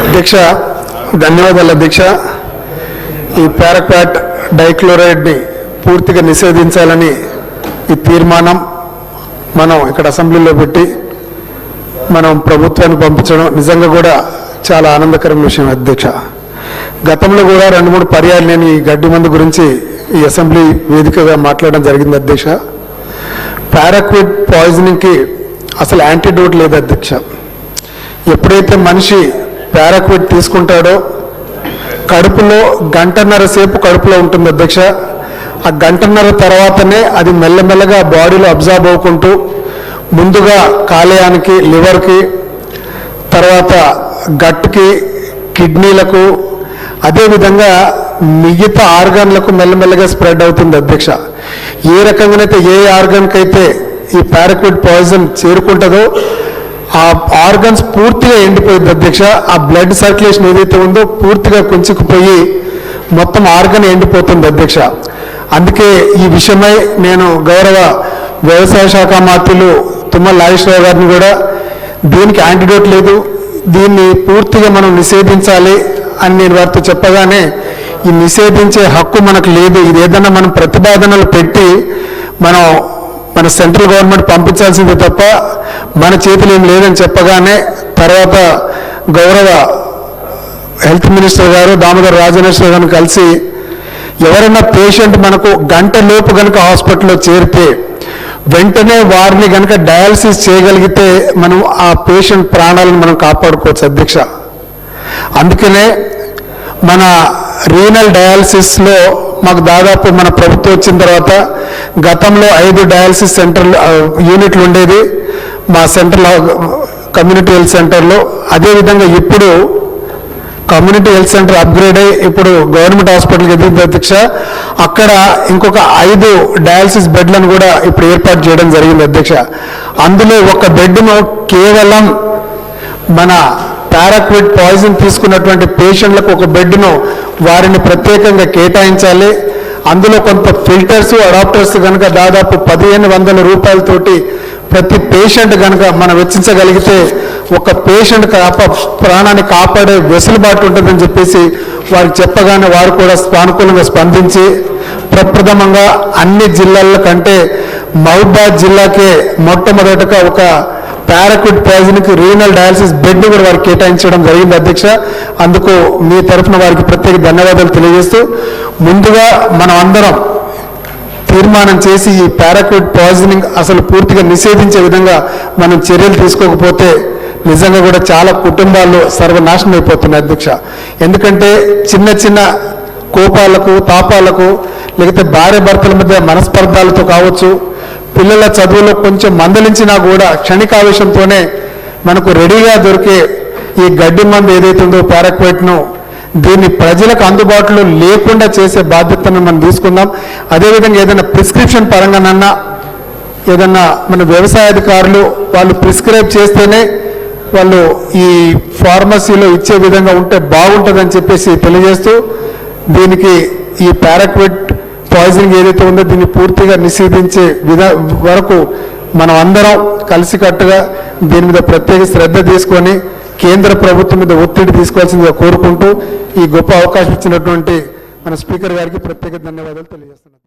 అధ్యక్ష ధన్యవాదాలు అధ్యక్ష. ఈ పారాక్వాట్ డైక్లోరైడ్ని పూర్తిగా నిషేధించాలని ఈ తీర్మానం మనం ఇక్కడ అసెంబ్లీలో పెట్టి మనం ప్రభుత్వాన్ని పంపించడం నిజంగా కూడా చాలా ఆనందకరమైన విషయం అధ్యక్ష. గతంలో కూడా 2-3 పర్యాలు నేను ఈ గడ్డి మందు గురించి ఈ అసెంబ్లీ వేదికగా మాట్లాడడం జరిగింది అధ్యక్ష. పారాక్వాట్ పాయిజనింగ్కి అసలు యాంటీడోట్ లేదు అధ్యక్ష. ఎప్పుడైతే మనిషి పారాక్వాట్ తీసుకుంటాడో కడుపులో 1.5 గంటల సేపు కడుపులో ఉంటుంది అధ్యక్ష. ఆ 1.5 గంటల తర్వాతనే అది మెల్లమెల్లగా బాడీలో అబ్జార్బ్ అవ్వకుంటూ ముందుగా కాలేయానికి, లివర్కి, తర్వాత గట్కి, కిడ్నీలకు, అదేవిధంగా మిగతా ఆర్గాన్లకు మెల్లమెల్లగా స్ప్రెడ్ అవుతుంది అధ్యక్ష. ఏ రకంగానైతే ఏ ఆర్గాన్కి అయితే ఈ పారాక్వాట్ పాయిజన్ చేరుకుంటుందో ఆ ఆర్గన్స్ పూర్తిగా ఎండిపోయింది అధ్యక్ష. ఆ బ్లడ్ సర్క్యులేషన్ ఏదైతే ఉందో పూర్తిగా కుంచుకుపోయి మొత్తం ఆర్గన్ ఎండిపోతుంది అధ్యక్ష. అందుకే ఈ విషయమై నేను గౌరవ వ్యవసాయ శాఖ మంత్రులు తుమ్మల నాగేశ్వరరావు గారిని కూడా దీనికి యాంటీడోట్ లేదు, దీన్ని పూర్తిగా మనం నిషేధించాలి అని నేను వారితో చెప్పగానే ఈ నిషేధించే హక్కు మనకు లేదు, ఇది ఏదన్నా మనం ప్రతిపాదనలు పెట్టి మన సెంట్రల్ గవర్నమెంట్ పంపించాల్సిందే తప్ప మన చేతులు ఏం లేదని చెప్పగానే తర్వాత గౌరవ హెల్త్ మినిస్టర్ గారు దామోదర్ రాజనేశ్వర గారిని కలిసి ఎవరైనా పేషెంట్ మనకు 1 గంట లోపు కనుక హాస్పిటల్లో చేరితే వెంటనే వారిని కనుక డయాలసిస్ చేయగలిగితే మనం ఆ పేషెంట్ ప్రాణాలను మనం కాపాడుకోవచ్చు అధ్యక్ష. అందుకనే మన రీనల్ డయాలసిస్లో మాకు దాదాపు మన ప్రభుత్వం వచ్చిన తర్వాత గతంలో 5 డయాలసిస్ యూనిట్లు ఉండేది మా సెంట్రల్ కమ్యూనిటీ హెల్త్ సెంటర్లో. అదేవిధంగా ఇప్పుడు కమ్యూనిటీ హెల్త్ సెంటర్ అప్గ్రేడ్ అయ్యి ఇప్పుడు గవర్నమెంట్ హాస్పిటల్కి ఎదిగింది అధ్యక్ష. అక్కడ ఇంకొక 5 డయాలసిస్ బెడ్లను కూడా ఇప్పుడు ఏర్పాటు చేయడం జరిగింది అధ్యక్ష. అందులో ఒక బెడ్ను కేవలం మన పారాక్వాట్ పాయిజన్ తీసుకున్నటువంటి పేషెంట్లకు ఒక బెడ్ను వారిని ప్రత్యేకంగా కేటాయించాలి. అందులో కొంత ఫిల్టర్స్, అడాప్టర్స్ కనుక దాదాపు 1500 రూపాయలతోటి ప్రతి పేషెంట్ కనుక మనం వెచ్చించగలిగితే ఒక పేషెంట్ ప్రాణాన్ని కాపాడే వెసులుబాటు ఉంటుందని చెప్పేసి వారికి చెప్పగానే వారు కూడా సానుకూలంగా స్పందించి ప్రప్రథమంగా అన్ని జిల్లాల కంటే మహబూబాబాద్ జిల్లాకే మొట్టమొదటగా ఒక పారాక్వాట్ పాయిజన్కి రీనల్ డయాలసిస్ బెడ్ని కూడా వారికి కేటాయించడం జరిగింది అధ్యక్ష. అందుకు మీ తరఫున వారికి ప్రత్యేక ధన్యవాదాలు తెలియజేస్తూ ముందుగా మనం అందరం తీర్మానం చేసి ఈ పారాక్వాట్ పాయిజనింగ్ అసలు పూర్తిగా నిషేధించే విధంగా మనం చర్యలు తీసుకోకపోతే నిజంగా కూడా చాలా కుటుంబాలు సర్వనాశనం అయిపోతున్నాయి అధ్యక్ష. ఎందుకంటే చిన్న చిన్న కోపాలకు, తాపాలకు, లేకపోతే భార్య భర్తల మధ్య మనస్పర్ధాలతో కావచ్చు, పిల్లల చదువులో కొంచెం మందలించినా కూడా క్షణికావేశంతోనే మనకు రెడీగా దొరికే ఈ గడ్డి మందు ఏదైతే ఉందో పారాక్వాట్ను దీన్ని ప్రజలకు అందుబాటులో లేకుండా చేసే బాధ్యతను మనం తీసుకుందాం. అదేవిధంగా ఏదైనా ప్రిస్క్రిప్షన్ పరంగానన్నా ఏదన్నా మన వ్యవసాయ అధికారులు వాళ్ళు ప్రిస్క్రైబ్ చేస్తేనే వాళ్ళు ఈ ఫార్మసీలో ఇచ్చే విధంగా ఉంటే బాగుంటుందని చెప్పేసి తెలియజేస్తూ దీనికి ఈ పారాక్వాట్ పాయిజనింగ్ ఏదైతే ఉందో దీన్ని పూర్తిగా నిషేధించే వరకు మనం అందరం కలిసికట్టుగా దీని మీద ప్రత్యేక శ్రద్ధ తీసుకొని కేంద్ర ప్రభుత్వం మీద ఒత్తిడి తీసుకోవాల్సిందిగా కోరుకుంటూ ఈ గొప్ప అవకాశం ఇచ్చినటువంటి మన స్పీకర్ గారికి ప్రత్యేక ధన్యవాదాలు తెలియజేస్తున్నాను.